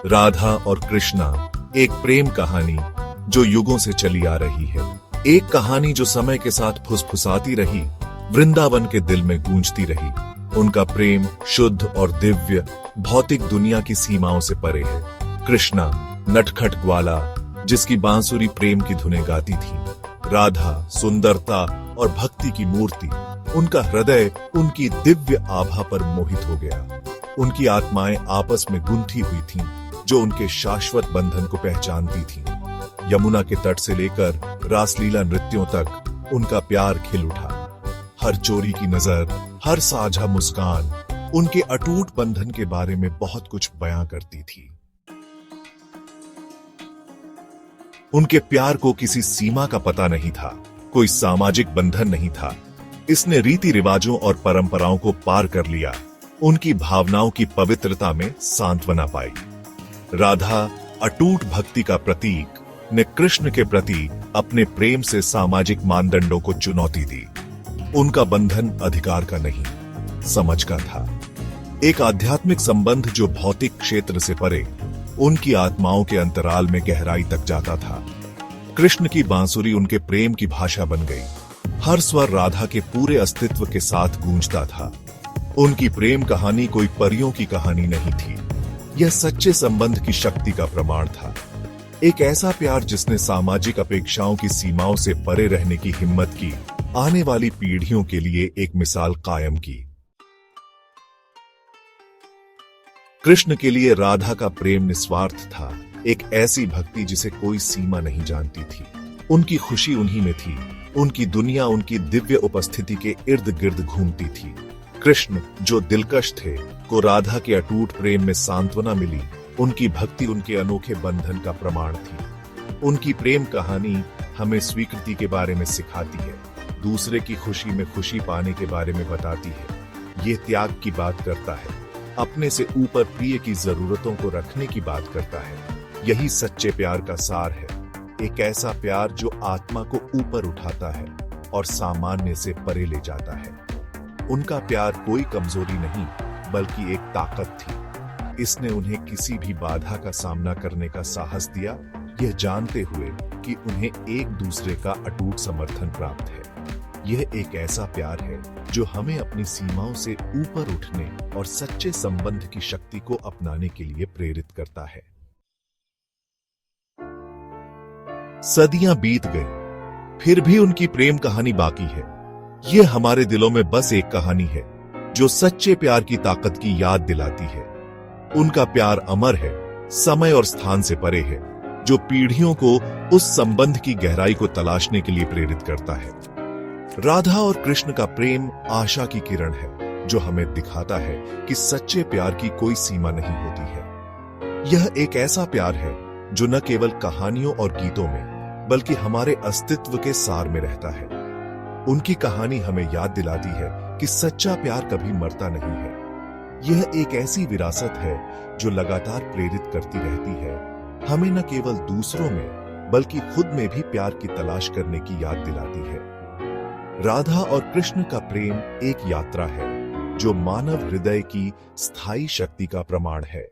राधा और कृष्णा, एक प्रेम कहानी जो युगों से चली आ रही है। एक कहानी जो समय के साथ फुसफुसाती रही, वृंदावन के दिल में गूंजती रही। उनका प्रेम शुद्ध और दिव्य, भौतिक दुनिया की सीमाओं से परे है। कृष्णा नटखट ग्वाला जिसकी बांसुरी प्रेम की धुनें गाती थी। राधा सुंदरता और भक्ति की मूर्ति। उनका हृदय उनकी दिव्य आभा पर मोहित हो गया। उनकी आत्माएं आपस में गुंथी हुई थीं, जो उनके शाश्वत बंधन को पहचानती थीं। यमुना के तट से लेकर रासलीला नृत्यों तक उनका प्यार खिल उठा। हर चोरी की नजर, हर साझा मुस्कान उनके अटूट बंधन के बारे में बहुत कुछ बयां करती थी। उनके प्यार को किसी सीमा का पता नहीं था, कोई सामाजिक बंधन नहीं था। इसने रीति रिवाजों और परंपराओं को पार कर लिया। उनकी भावनाओं की पवित्रता में सांत्वना पाई। राधा अटूट भक्ति का प्रतीक ने कृष्ण के प्रति अपने प्रेम से सामाजिक मानदंडों को चुनौती दी। उनका बंधन अधिकार का नहीं, समझ का था। एक आध्यात्मिक संबंध जो भौतिक क्षेत्र से परे उनकी आत्माओं के अंतराल में गहराई तक जाता था। कृष्ण की बांसुरी उनके प्रेम की भाषा बन गई। हर स्वर राधा के पूरे अस्तित्व के साथ गूंजता था। उनकी प्रेम कहानी कोई परियों की कहानी नहीं थी, यह सच्चे संबंध की शक्ति का प्रमाण था। एक ऐसा प्यार जिसने सामाजिक अपेक्षाओं की सीमाओं से परे रहने की हिम्मत की, आने वाली पीढ़ियों के लिए एक मिसाल कायम की। कृष्ण के लिए राधा का प्रेम निस्वार्थ था, एक ऐसी भक्ति जिसे कोई सीमा नहीं जानती थी। उनकी खुशी उन्हीं में थी, उनकी दुनिया उनकी दिव्य उपस्थिति के इर्द गिर्द घूमती थी। कृष्ण जो दिलकश थे को राधा के अटूट प्रेम में सांत्वना मिली। उनकी भक्ति उनके अनोखे बंधन का प्रमाण थी। उनकी प्रेम कहानी हमें स्वीकृति के बारे में सिखाती है, दूसरे की खुशी में खुशी पाने के बारे में बताती है। ये त्याग की बात करता है, अपने से ऊपर प्रिय की जरूरतों को रखने की बात करता है। यही सच्चे प्यार का सार है, एक ऐसा प्यार जो आत्मा को ऊपर उठाता है और सामान्य से परे ले जाता है। उनका प्यार कोई कमजोरी नहीं, बल्कि एक ताकत थी। इसने उन्हें किसी भी बाधा का सामना करने का साहस दिया, यह जानते हुए कि उन्हें एक दूसरे का अटूट समर्थन प्राप्त है। यह एक ऐसा प्यार है जो हमें अपनी सीमाओं से ऊपर उठने और सच्चे संबंध की शक्ति को अपनाने के लिए प्रेरित करता है। सदियां बीत गई, फिर भी उनकी प्रेम कहानी बाकी है। यह हमारे दिलों में बस एक कहानी है जो सच्चे प्यार की ताकत की याद दिलाती है। उनका प्यार अमर है, समय और स्थान से परे है, जो पीढ़ियों को उस संबंध की गहराई को तलाशने के लिए प्रेरित करता है। राधा और कृष्ण का प्रेम आशा की किरण है, जो हमें दिखाता है कि सच्चे प्यार की कोई सीमा नहीं होती है। यह एक ऐसा प्यार है जो न केवल कहानियों और गीतों में, बल्कि हमारे अस्तित्व के सार में रहता है। उनकी कहानी हमें याद दिलाती है कि सच्चा प्यार कभी मरता नहीं है। यह एक ऐसी विरासत है जो लगातार प्रेरित करती रहती है, हमें न केवल दूसरों में बल्कि खुद में भी प्यार की तलाश करने की याद दिलाती है। राधा और कृष्ण का प्रेम एक यात्रा है जो मानव हृदय की स्थायी शक्ति का प्रमाण है।